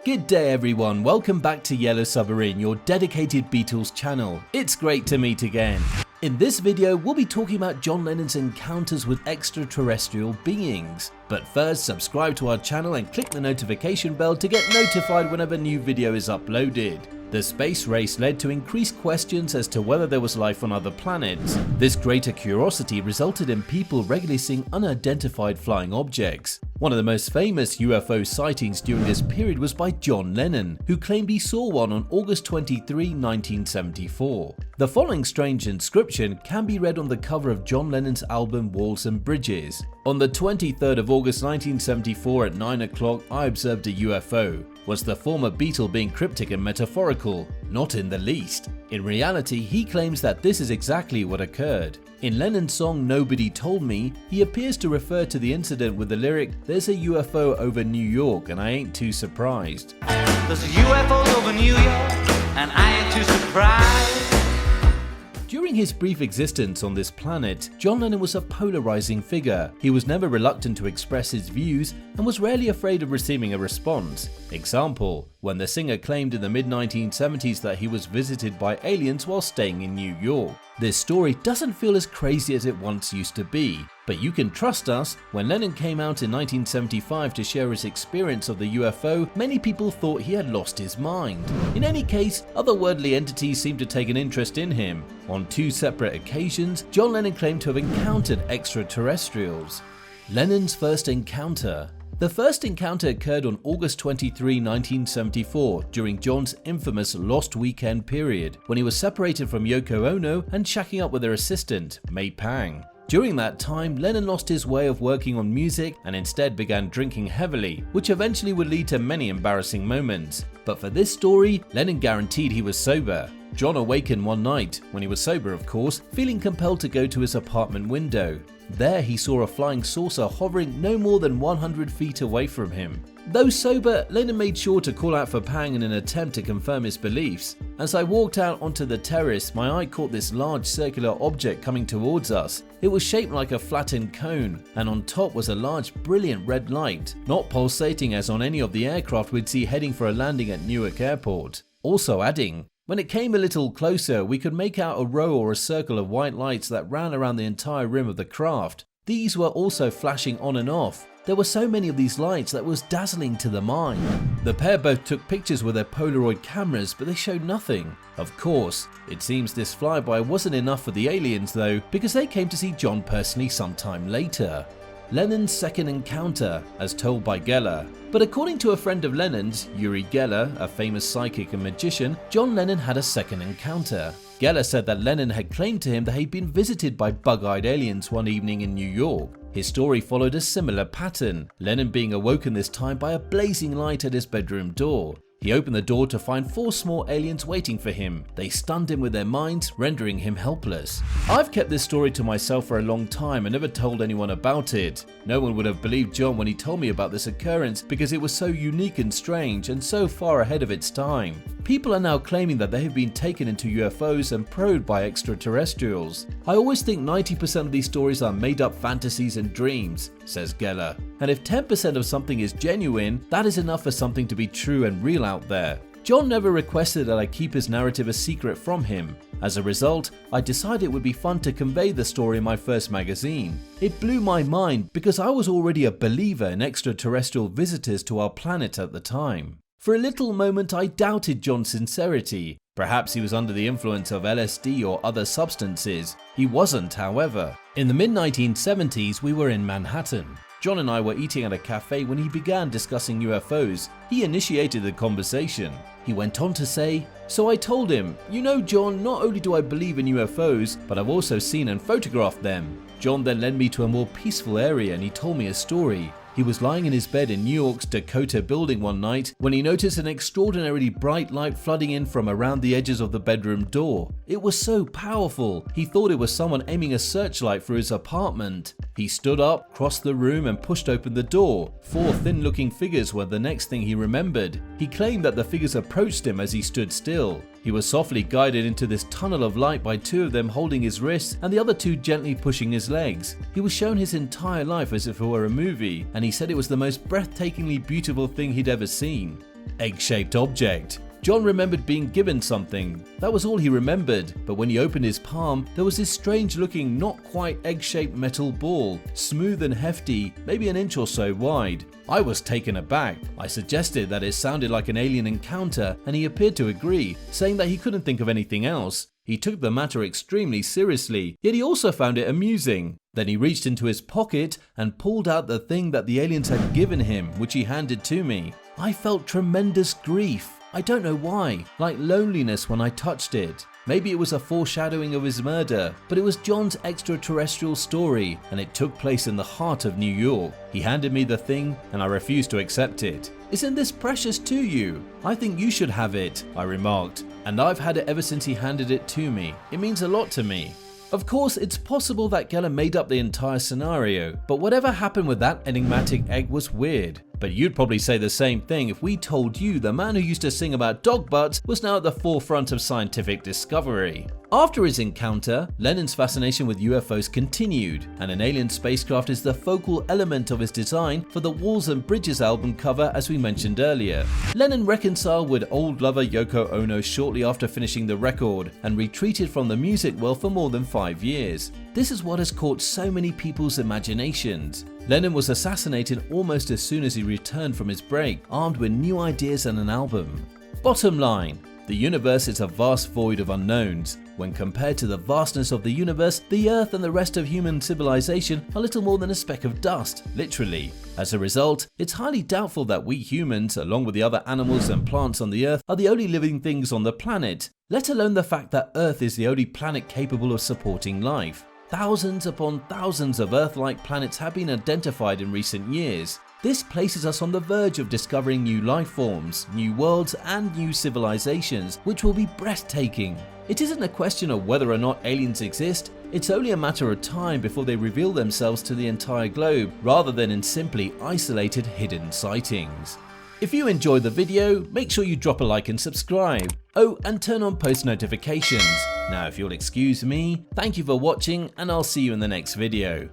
Good day everyone, welcome back to Yellow Submarine, your dedicated Beatles channel. It's great to meet again. In this video, we'll be talking about John Lennon's encounters with extraterrestrial beings. But first, subscribe to our channel and click the notification bell to get notified whenever a new video is uploaded. The space race led to increased questions as to whether there was life on other planets. This greater curiosity resulted in people regularly seeing unidentified flying objects. One of the most famous UFO sightings during this period was by John Lennon, who claimed he saw one on August 23, 1974. The following strange inscription can be read on the cover of John Lennon's album Walls and Bridges. On the 23rd of August 1974 at 9 o'clock, I observed a UFO. Was the former Beatle being cryptic and metaphorical? Not in the least. In reality, he claims that this is exactly what occurred. In Lennon's song Nobody Told Me, he appears to refer to the incident with the lyric, "There's a UFO over New York and I ain't too surprised." There's a UFO over New York and I ain't too surprised. During his brief existence on this planet, John Lennon was a polarizing figure. He was never reluctant to express his views and was rarely afraid of receiving a response. Example, when the singer claimed in the mid-1970s that he was visited by aliens while staying in New York. This story doesn't feel as crazy as it once used to be, but you can trust us, when Lennon came out in 1975 to share his experience of the UFO, many people thought he had lost his mind. In any case, otherworldly entities seemed to take an interest in him. On two separate occasions, John Lennon claimed to have encountered extraterrestrials. Lennon's first encounter. The first encounter occurred on August 23, 1974, during John's infamous Lost Weekend period, when he was separated from Yoko Ono and shacking up with her assistant, May Pang. During that time, Lennon lost his way of working on music and instead began drinking heavily, which eventually would lead to many embarrassing moments. But for this story, Lennon guaranteed he was sober. John awakened one night, when he was sober of course, feeling compelled to go to his apartment window. There he saw a flying saucer hovering no more than 100 feet away from him. Though sober, Lennon made sure to call out for Pang in an attempt to confirm his beliefs. As I walked out onto the terrace, my eye caught this large circular object coming towards us. It was shaped like a flattened cone, and on top was a large brilliant red light, not pulsating as on any of the aircraft we'd see heading for a landing at Newark Airport. Also adding, when it came a little closer, we could make out a row or a circle of white lights that ran around the entire rim of the craft. These were also flashing on and off. There were so many of these lights that was dazzling to the mind. The pair both took pictures with their Polaroid cameras, but they showed nothing. Of course, it seems this flyby wasn't enough for the aliens though, because they came to see John personally sometime later. Lennon's second encounter, as told by Geller. But according to a friend of Lennon's, Uri Geller, a famous psychic and magician, John Lennon had a second encounter. Geller said that Lennon had claimed to him that he'd been visited by bug-eyed aliens one evening in New York. His story followed a similar pattern, Lennon being awoken this time by a blazing light at his bedroom door. He opened the door to find 4 small aliens waiting for him. They stunned him with their minds, rendering him helpless. I've kept this story to myself for a long time and never told anyone about it. No one would have believed John when he told me about this occurrence because it was so unique and strange and so far ahead of its time. People are now claiming that they have been taken into UFOs and probed by extraterrestrials. I always think 90% of these stories are made up fantasies and dreams, says Geller. And if 10% of something is genuine, that is enough for something to be true and real out there. John never requested that I keep his narrative a secret from him. As a result, I decided it would be fun to convey the story in my first magazine. It blew my mind because I was already a believer in extraterrestrial visitors to our planet at the time. For a little moment I doubted John's sincerity. Perhaps he was under the influence of LSD or other substances. He wasn't, however. In the mid-1970s, we were in Manhattan. John and I were eating at a cafe when he began discussing UFOs. He initiated the conversation. He went on to say, "So I told him, you know John, not only do I believe in UFOs, but I've also seen and photographed them." John then led me to a more peaceful area and he told me a story. He was lying in his bed in New York's Dakota building one night when he noticed an extraordinarily bright light flooding in from around the edges of the bedroom door. It was so powerful, he thought it was someone aiming a searchlight through his apartment. He stood up, crossed the room and pushed open the door. 4 thin-looking figures were the next thing he remembered. He claimed that the figures approached him as he stood still. He was softly guided into this tunnel of light by 2 of them holding his wrists and the other 2 gently pushing his legs. He was shown his entire life as if it were a movie, and he said it was the most breathtakingly beautiful thing he'd ever seen. Egg-shaped object. John remembered being given something. That was all he remembered, but when he opened his palm, there was this strange-looking, not quite egg-shaped metal ball, smooth and hefty, maybe an inch or so wide. I was taken aback. I suggested that it sounded like an alien encounter, and he appeared to agree, saying that he couldn't think of anything else. He took the matter extremely seriously, yet he also found it amusing. Then he reached into his pocket and pulled out the thing that the aliens had given him, which he handed to me. I felt tremendous grief. I don't know why, like loneliness when I touched it. Maybe it was a foreshadowing of his murder, but it was John's extraterrestrial story, and it took place in the heart of New York. He handed me the thing, and I refused to accept it. "Isn't this precious to you? I think you should have it," I remarked, and I've had it ever since he handed it to me. It means a lot to me. Of course, it's possible that Geller made up the entire scenario, but whatever happened with that enigmatic egg was weird. But you'd probably say the same thing if we told you the man who used to sing about dog butts was now at the forefront of scientific discovery. After his encounter, Lennon's fascination with UFOs continued, and an alien spacecraft is the focal element of his design for the Walls and Bridges album cover, as we mentioned earlier. Lennon reconciled with old lover Yoko Ono shortly after finishing the record, and retreated from the music world for more than 5 years. This is what has caught so many people's imaginations. Lennon was assassinated almost as soon as he returned from his break, armed with new ideas and an album. Bottom line, the universe is a vast void of unknowns. When compared to the vastness of the universe, the Earth and the rest of human civilization are little more than a speck of dust, literally. As a result, it's highly doubtful that we humans, along with the other animals and plants on the Earth, are the only living things on the planet, let alone the fact that Earth is the only planet capable of supporting life. Thousands upon thousands of Earth-like planets have been identified in recent years. This places us on the verge of discovering new life forms, new worlds, and new civilizations, which will be breathtaking. It isn't a question of whether or not aliens exist, it's only a matter of time before they reveal themselves to the entire globe, rather than in simply isolated hidden sightings. If you enjoyed the video, make sure you drop a like and subscribe. Oh, and turn on post notifications. Now if you'll excuse me, thank you for watching, and I'll see you in the next video.